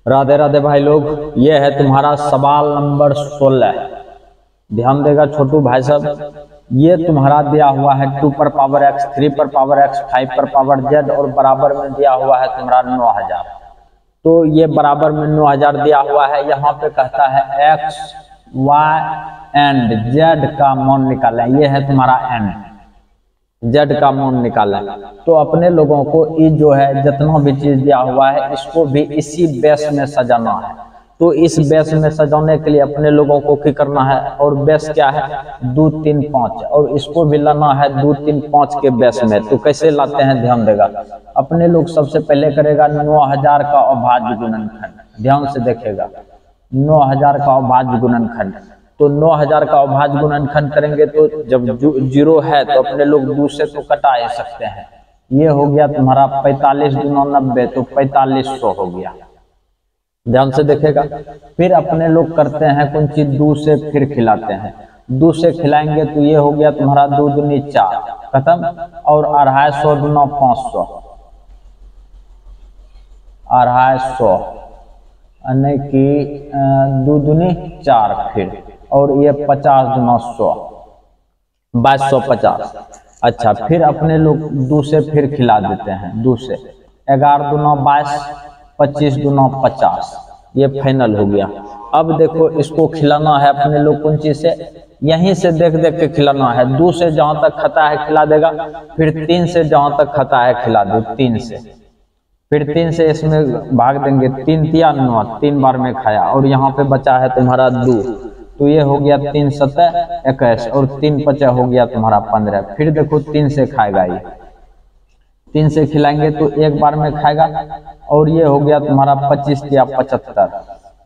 राधे राधे भाई लोग, ये है तुम्हारा सवाल नंबर 16। ध्यान देगा छोटू भाई साहब, ये तुम्हारा दिया हुआ है 2 पर पावर x, 3 पर पावर x, 5 पर पावर z और बराबर में दिया हुआ है तुम्हारा 9000। तो ये बराबर में 9000 दिया हुआ है। यहाँ पे कहता है x, y एंड z का मान निकालें। ये है तुम्हारा n, z का मान निकालें। तो अपने लोगों को ये जो है जितना भी चीज दिया हुआ है इसको भी इसी बेस में सजाना है। तो इस बेस में सजाने के लिए अपने लोगों को क्या करना है, और बेस क्या है 2 3 5, और इसको भी लाना है 2 3 5 के बेस में। तो कैसे लाते हैं ध्यान देगा। अपने लोग सबसे पहले करेगा 9000 का अभाज्य गुणनखंड। ध्यान से देखेगा 9000 का अभाज्य गुणनखंड। तो 9000 का अभाज्य गुणनखंड करेंगे तो जब 0 है तो अपने लोग 2 से तो कटा ही सकते हैं। ये हो गया तुम्हारा 45 गुना 90, तो 4500 हो गया। ध्यान से देखेगा। फिर अपने लोग करते हैं कौन चीज 2 से फिर खिलाते हैं। 2 से खिलाएंगे तो ये हो गया तुम्हारा 2 दूनी 4 खत्म, और 250 गुना 500, 250 यानी कि 2 दूनी 4 फिर, और ये 50 गुना 100, 2250। अच्छा, फिर अपने लोग 2 से फिर खिला देते हैं। 2 से 11 दूना 22, 25 दूना 50, ये फाइनल हो गया। अब देखो इसको खिलाना है अपने लोग कौन चीज से, यहीं से देख देख के खिलाना है। 2 से जहां तक खाता है खिला देगा, फिर 3 से जहां तक खाता है खिला दो, 3 से, फिर 3 से इसमें भाग देंगे। 3 तिया 9, 3 बार में खाया, और यहाँ पे बचा है तुम्हारा 2, तो ये हो गया 3 7 21, और 3 5 हो गया तुम्हारा 15। फिर देखो 3 से खाएगा, ये 3 से खिलाएंगे तो एक बार में खाएगा, और ये हो गया तुम्हारा 25 या 75।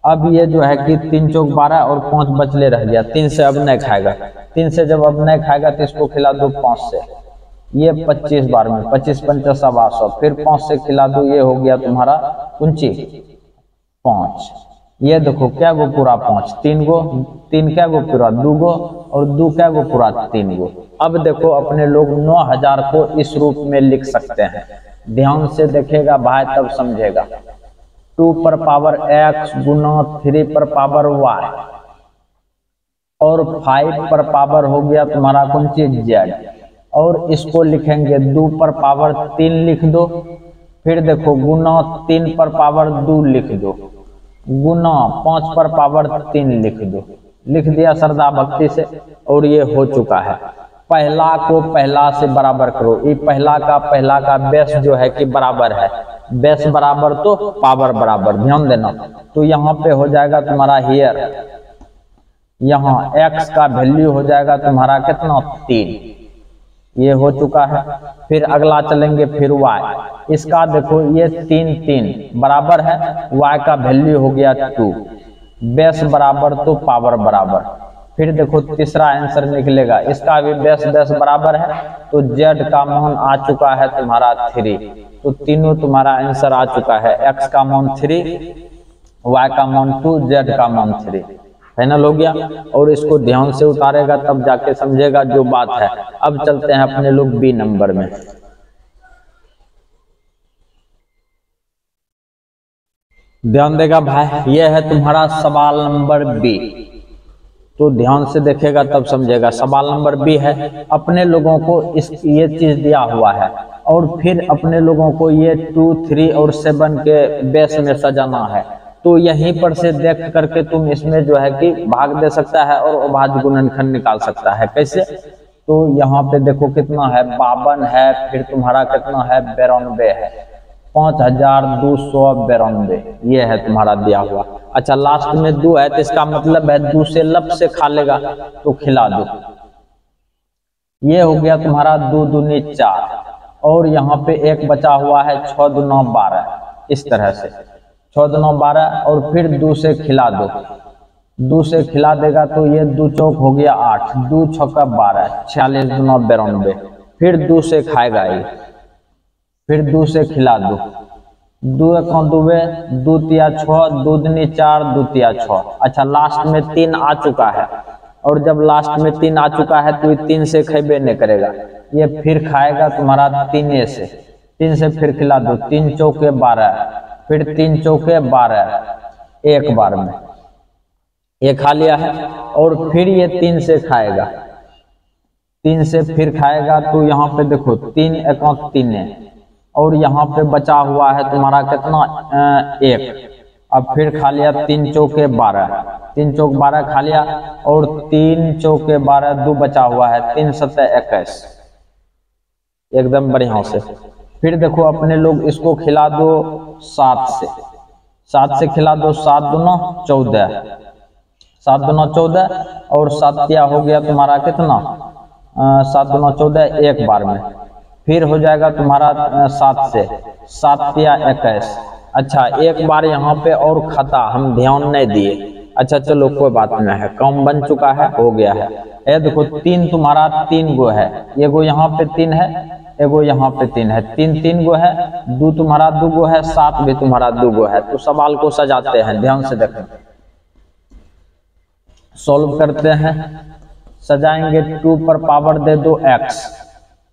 अब ये जो है कि 3 चौक 12 और 5 बचले रह गया। 3 से अब नहीं खाएगा। 3 से जब अब नहीं खाएगा तो इसको खिला दो 5 से, ये 25 बार में, 25 पंचा 100, फिर 5 से खिला दो, ये हो गया तुम्हारा 5। ये देखो क्या गो पूरा 5, 3 गो, 3 क्या गो पूरा 2 गो, और 2 क्या गो पूरा 3 गो। अब देखो अपने लोग 9000 को इस रूप में लिख सकते हैं। ध्यान से देखेगा भाई तब समझेगा। 2 पर पावर x गुना 3 पर पावर y, और 5 पर पावर हो गया तुम्हारा कौन चीज z, और इसको लिखेंगे 2 पर पावर 3 लिख दो। फिर देखो गुना 3 पर पावर 2 लिख दो, गुना 5 पर पावर 3 लिख दो। लिख दिया श्रद्धा भक्ति से, और ये हो चुका है। पहला को पहला से बराबर करो। ये पहला का बेस जो है कि बराबर है, बेस बराबर तो पावर बराबर। ध्यान देना। तो यहाँ पे हो जाएगा तुम्हारा हियर, यहाँ x का वैल्यू हो जाएगा तुम्हारा कितना 3, ये हो चुका है। फिर अगला चलेंगे, फिर y, इसका देखो ये 3 3 बराबर है, y का वैल्यू हो गया 2, बेस बराबर तो पावर बराबर। फिर देखो तीसरा आंसर निकलेगा, इसका भी बेस बराबर है, तो z का मान आ चुका है तुम्हारा 3। तो तीनों तुम्हारा आंसर आ चुका है, x का मान 3, y का मान 2, z का मान 3। फाइनल हो गया। और इसको ध्यान से उतारेगा तब जाके समझेगा जो बात है। अब चलते हैं अपने लोग बी नंबर में। ध्यान देगा भाई, ये है तुम्हारा सवाल नंबर बी। तो ध्यान से देखेगा तब समझेगा। सवाल नंबर बी है, अपने लोगों को ये चीज दिया हुआ है, और फिर अपने लोगों को ये 2 3 और 7 के बेस में सजाना है। तो यहीं पर से देख करके तुम इसमें जो है कि भाग दे सकता है और अभाज्य गुणनखंड निकाल सकता है। कैसे? तो यहाँ पे देखो कितना है 52 है, फिर तुम्हारा कितना है 92 है, 5292, ये है तुम्हारा दिया हुआ। अच्छा, लास्ट में 2 है, तो इसका मतलब है 2 से लब से खा लेगा तो खिला दो। ये हो गया तुम्हारा 2 दूनी 4, और यहाँ पे एक बचा हुआ है 6 दूना 12, इस तरह से 6 दूना 12, और फिर 2 से खिला दो। 2 से खिला देगा तो ये 2 चौक हो गया 8, 2 छक्का 12, 46 दूना 92, फिर 2 से खाएगा ये, फिर 2 से खिला दो। 2 का 2 तिया 6, 2 दूनी 4, 2 तिया 6। अच्छा, लास्ट में 3 आ चुका है, और जब लास्ट में 3 आ चुका है तो ये 3 से खेबे नहीं करेगा, ये फिर खाएगा तुम्हारा 3 से फिर खिला दो। 3 चौके 12, फिर 3 चौके 12 एक बार में ये खा लिया है। और फिर ये 3 से खाएगा, 3 से फिर खाएगा तो यहाँ पे देखो 3 एकाउंट 3 है, और यहाँ पे बचा हुआ है तुम्हारा कितना 1। अब फिर खा लिया 3 चौके 12, 3 चौक 12 खा लिया, और 3 चौके 12 2 बचा हुआ है, 3 7 21 एकदम बढ़िया से। फिर देखो अपने लोग इसको खिला दो 7 से खिला दो, 7 दूना 14, 7 दूना 14, और 7 हो गया तुम्हारा कितना 7 दूना 14 एक बार में। फिर हो जाएगा तुम्हारा 7 से 7 21। अच्छा एक बार यहाँ पे और खाता हम ध्यान नहीं दिए। अच्छा चलो कोई बात नहीं है, काम बन चुका है, हो गया है। ये देखो 3 तुम्हारा 3 गो है, एगो यहाँ पे 3 है, एगो यहाँ पे 3 है, 3 गो है, 2 तुम्हारा 2 गो है, 7 भी तुम्हारा 2 गो है। तो सवाल को सजाते हैं, ध्यान से देखें, सॉल्व करते हैं। सजाएंगे 2 पर पावर दे दो x,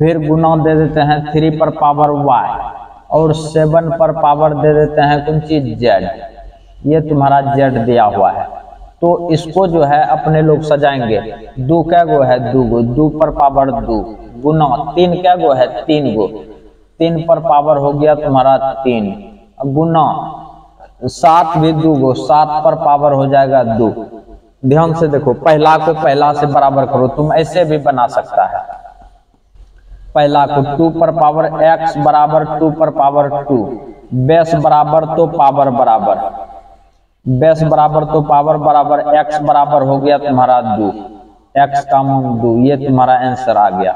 फिर गुना दे देते हैं 3 पर पावर y, और 7 पर पावर दे देते हैं कौन चीज z। ये तुम्हारा z दिया हुआ है। तो इसको जो है अपने लोग सजाएंगे। 2 क्या गो है 2 गो, 2 पर पावर 2 गुना 3 क्या गो है 3 गो, 3 पर पावर हो गया तुम्हारा 3 गुना 7 भी 2 गो, 7 पर पावर हो जाएगा 2। ध्यान से देखो, पहला को पहला से बराबर करो, तुम ऐसे भी बना सकता है। पहला को 2 पर पावर x बराबर 2 पर पावर 2, बेस बराबर तो पावर बराबर, बेस बराबर तो पावर बराबर, x बराबर हो गया तुम्हारा 2, x का मान 2। ये तुम्हारा आंसर आ गया।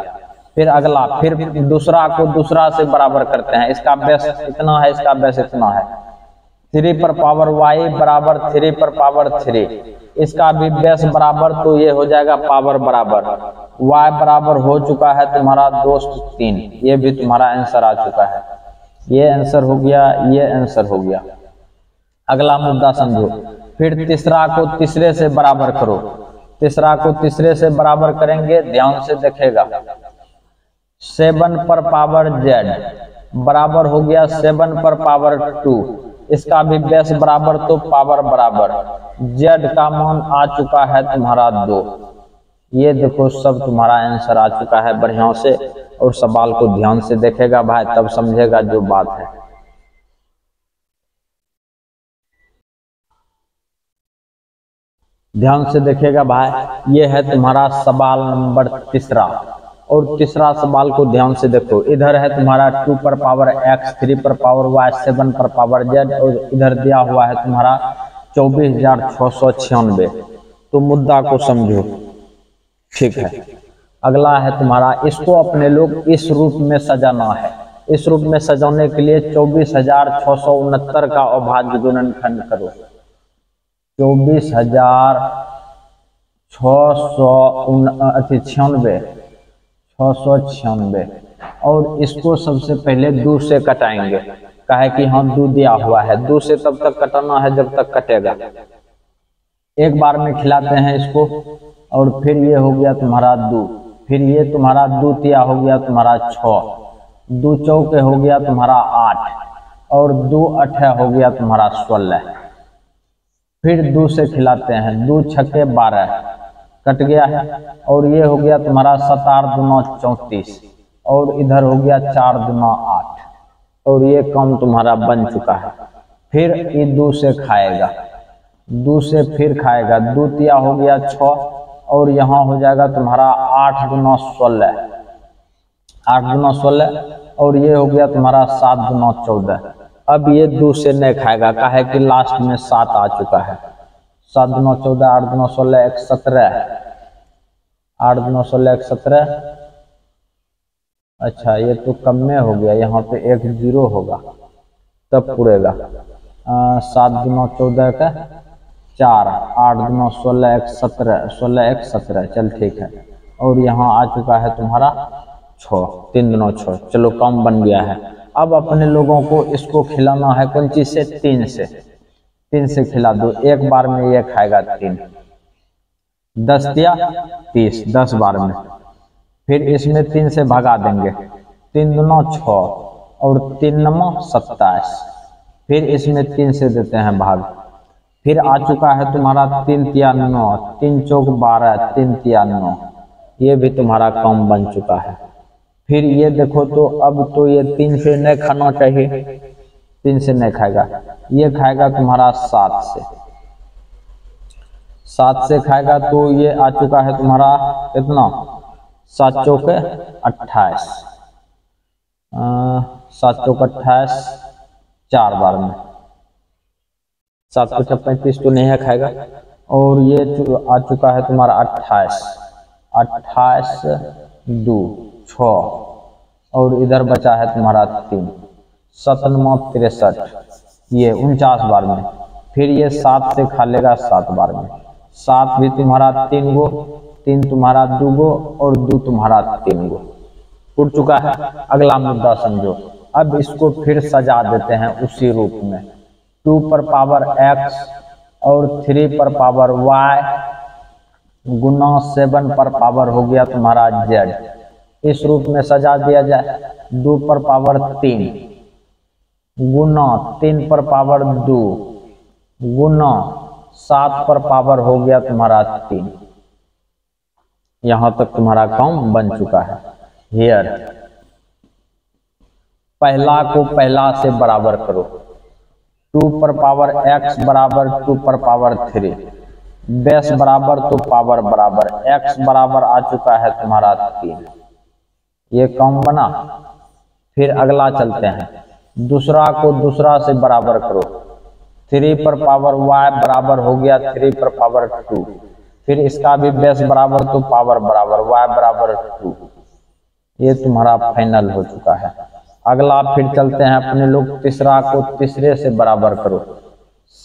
फिर अगला, फिर दूसरा को दूसरा से बराबर करते हैं। इसका बेस इतना है, इसका बेस इतना है। 3 पर पावर y बराबर 3 पर पावर 3, इसका भी बेस बराबर, तो ये हो जाएगा पावर बराबर। y बराबर हो चुका है तुम्हारा दोस्त 3। ये भी तुम्हारा आंसर आ चुका है। ये आंसर हो गया, ये आंसर हो गया। अगला मुद्दा समझो। फिर तीसरा को तीसरे से बराबर करो, तीसरा को तीसरे से बराबर करेंगे, ध्यान से देखेगा। 7 पर पावर z बराबर हो गया 7 पर पावर 2, इसका भी बेस बराबर तो पावर बराबर। z का मान आ चुका है तुम्हारा 2। ये देखो सब तुम्हारा आंसर आ चुका है बढ़िया से। और सवाल को ध्यान से देखेगा भाई, तब समझेगा जो बात है। ध्यान से देखिएगा भाई, ये है तुम्हारा सवाल नंबर तीसरा। और तीसरा सवाल को ध्यान से देखो। इधर है तुम्हारा 2 पर पावर x, 3 पर पावर y, 7 पर पावर z, और इधर दिया हुआ है तुम्हारा 24,696। तो मुद्दा को समझो, ठीक है। अगला है तुम्हारा, इसको अपने लोग इस रूप में सजाना है। इस रूप में सजाने के लिए 24,669 का अभाज्य गुणनखंड करो। 24,696 और इसको सबसे पहले 2 से कटाएंगे। काहे कि हाँ 2 दिया हुआ है, 2 से तब तक कटाना है जब तक कटेगा। एक बार में खिलाते हैं इसको, और फिर ये हो गया तुम्हारा 2, फिर ये तुम्हारा 2 तिया हो गया तुम्हारा 6, 2 चौके हो गया तुम्हारा 8, और 2 अठे हो गया तुम्हारा 16। फिर 2 से खिलाते हैं, 2 छक्के 12 कट गया है, और ये हो गया तुम्हारा 7 8 दूना 34, और इधर हो गया 4 दूना 8, और ये काम तुम्हारा बन चुका है। फिर ये 2 से खाएगा, 2 से फिर खाएगा, 2 तिया हो गया 6, और यहाँ हो जाएगा तुम्हारा 8 दूना 16, 8 दूना 16, और ये हो गया तुम्हारा 7 दूना 14। अब ये 2 से नहीं खाएगा, काहे कि लास्ट में 7 आ चुका है। 7 दूना 14, 8 दूना 16, 1 17, 8 दूना 16, 1 17। अच्छा ये तो कम में हो गया, यहाँ पे 1 0 होगा तब पूरेगा। 7 दूना 14 का 4, 8 दूना 16, 1 17, 16 1 17, चल ठीक है। और यहाँ आ चुका है तुम्हारा 6, 3 दूना 6। चलो कम बन गया है। अब अपने लोगों को इसको खिलाना है कौन चीज से, 3 से खिला दो। एक बार में ये खाएगा 3, 10 या 30, 10 बार में। फिर इसमें 3 से भगा देंगे, 3 दूना 6, और 3 9 27, फिर इसमें 3 से देते हैं भाग। फिर आ चुका है तुम्हारा 3 तिया 9, 3 चौक 12, 3 तिया 9, ये भी तुम्हारा काम बन चुका है। फिर ये देखो तो अब तो ये 3 से नहीं खाना चाहिए, 3 से नहीं खाएगा, ये खाएगा तुम्हारा 7 से, 7 से खाएगा तो ये आ चुका है तुम्हारा कितना, 7 चौक 28, 7 चौक 28, 4 बार में 7 को 35 तो नहीं है खाएगा। और ये आ चुका है तुम्हारा 28, 28 2 6, और इधर बचा है तुम्हारा 3, 7 9 63, ये 49 बार में। फिर ये 7 से खा लेगा 7 बार में, 7 भी तुम्हारा 3 गो, 3 तुम्हारा 2 गो, और 2 तुम्हारा 3 गो उड़ चुका है। अगला मुद्दा समझो, अब इसको फिर सजा देते हैं उसी रूप में, 2 पर पावर x और 3 पर पावर y गुना 7 पर पावर हो गया तुम्हारा z, इस रूप में सजा दिया जाए। 2 पर पावर 3 गुना 3 पर पावर 2 गुना 7 पर पावर हो गया तुम्हारा 3। यहां तक तुम्हारा काम बन चुका है। हियर पहला को पहला से बराबर करो, 2 पर पावर x बराबर 2 पर पावर 3, बेस बराबर तो पावर बराबर, x बराबर आ चुका है तुम्हारा 3, ये काम बना। फिर अगला चलते हैं, दूसरा को दूसरा से बराबर करो, 3 पर पावर y बराबर हो गया 3 पर पावर 2, फिर इसका भी बेस बराबर तो पावर बराबर, y बराबर 2, ये तुम्हारा फाइनल हो चुका है। अगला फिर चलते हैं अपने लोग, तीसरा को तीसरे से बराबर करो,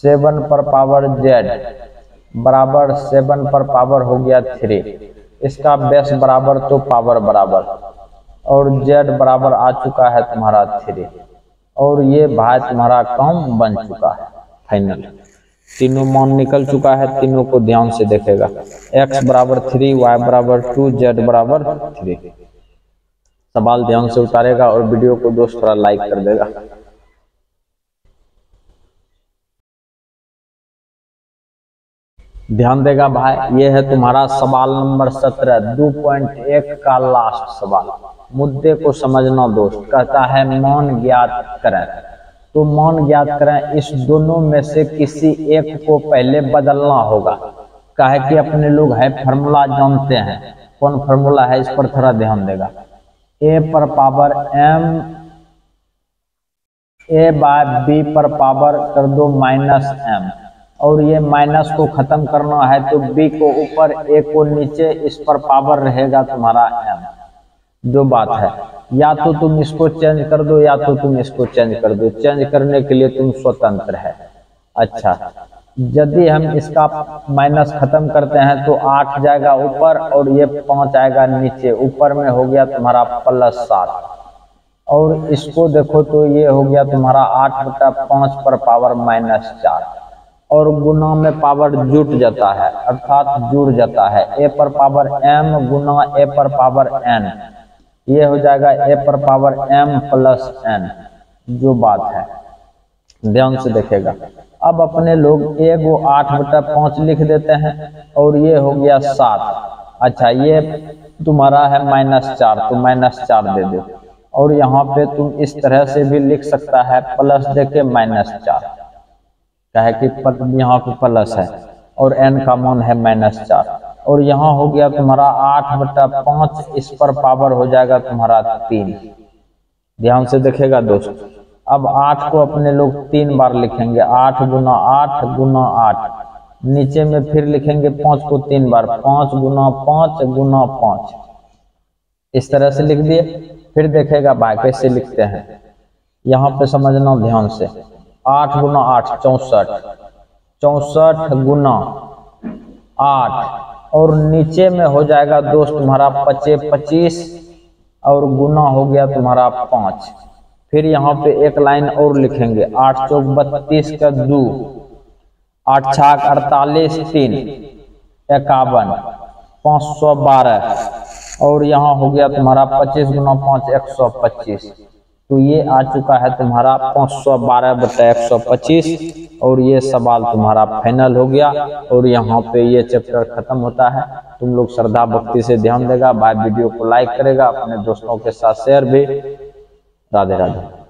7 पर पावर z बराबर 7 पर पावर हो गया 3, इसका बेस बराबर तो पावर बराबर, और z बराबर आ चुका है तुम्हारा 3, और ये भाई तुम्हारा काम बन चुका है फाइनल। तीनों मान निकल चुका है, तीनों को ध्यान से देखेगा, x बराबर 3, y बराबर 2, z बराबर 3। सवाल ध्यान से उतारेगा और वीडियो को दोस्त थोड़ा लाइक कर देगा। ध्यान देगा भाई, ये है तुम्हारा सवाल नंबर 17, 2.1 का लास्ट सवाल। मुद्दे को समझना दोस्त, कहता है मान ज्ञात करें, तो मान ज्ञात करें, इस दोनों में से किसी एक को पहले बदलना होगा। काहे कि अपने लोग है फार्मूला जानते हैं, कौन फार्मूला है इस पर थोड़ा ध्यान देगा। a पर power m, a by b पर पावर कर दो -m, और ये माइनस को खत्म करना है तो b को ऊपर a को नीचे, इस पर पावर रहेगा तुम्हारा m। जो बात है, या तो तुम इसको चेंज कर दो या तो तुम इसको चेंज कर दो, चेंज करने के लिए तुम स्वतंत्र है। अच्छा, यदि हम इसका माइनस खत्म करते हैं तो 8 जाएगा ऊपर और ये 5 आएगा नीचे, ऊपर में हो गया तुम्हारा +7, और इसको देखो तो ये हो गया तुम्हारा 8/5 पर पावर -4, और गुना में पावर जुट जाता है, अर्थात जुड़ जाता है, a पर पावर m गुना a पर पावर n, ये हो जाएगा a पर पावर m + n। जो बात है ध्यान से देखेगा। अब अपने लोग a को 8/5 लिख देते हैं, और ये हो गया 7। अच्छा, ये तुम्हारा है -4, तो -4 दे दो, और यहाँ पे तुम इस तरह से भी लिख सकता है, प्लस देके -4, कहे कि यहाँ पे प्लस है और n का मान है -4, और यहाँ हो गया तुम्हारा 8/5, इस पर पावर हो जाएगा तुम्हारा 3। ध्यान से देखेगा दोस्त। अब 8 को अपने लोग 3 बार लिखेंगे, 8 गुना 8 गुना 8, नीचे में फिर लिखेंगे 5 को 3 बार, 5 गुना 5 गुना 5, इस तरह से लिख दिए। फिर देखेगा भाई कैसे लिखते हैं, यहाँ पे समझना ध्यान से। 8 गुना 8 64, 64 गुना 8, और नीचे में हो जाएगा दोस्त तुम्हारा 25, और गुना हो गया तुम्हारा 5। फिर यहाँ पे एक लाइन और लिखेंगे, 8 चौक 32 का 2, 8 छाक 48, 3 51, 512, और यहाँ हो गया तुम्हारा 25 गुना 5 125। तो ये आ चुका है तुम्हारा 512/125 और ये सवाल तुम्हारा फाइनल हो गया और यहाँ पे ये चैप्टर खत्म होता है। तुम लोग श्रद्धा भक्ति से ध्यान देगा, भाई वीडियो को लाइक करेगा, अपने दोस्तों के साथ शेयर भी। राधे राधे।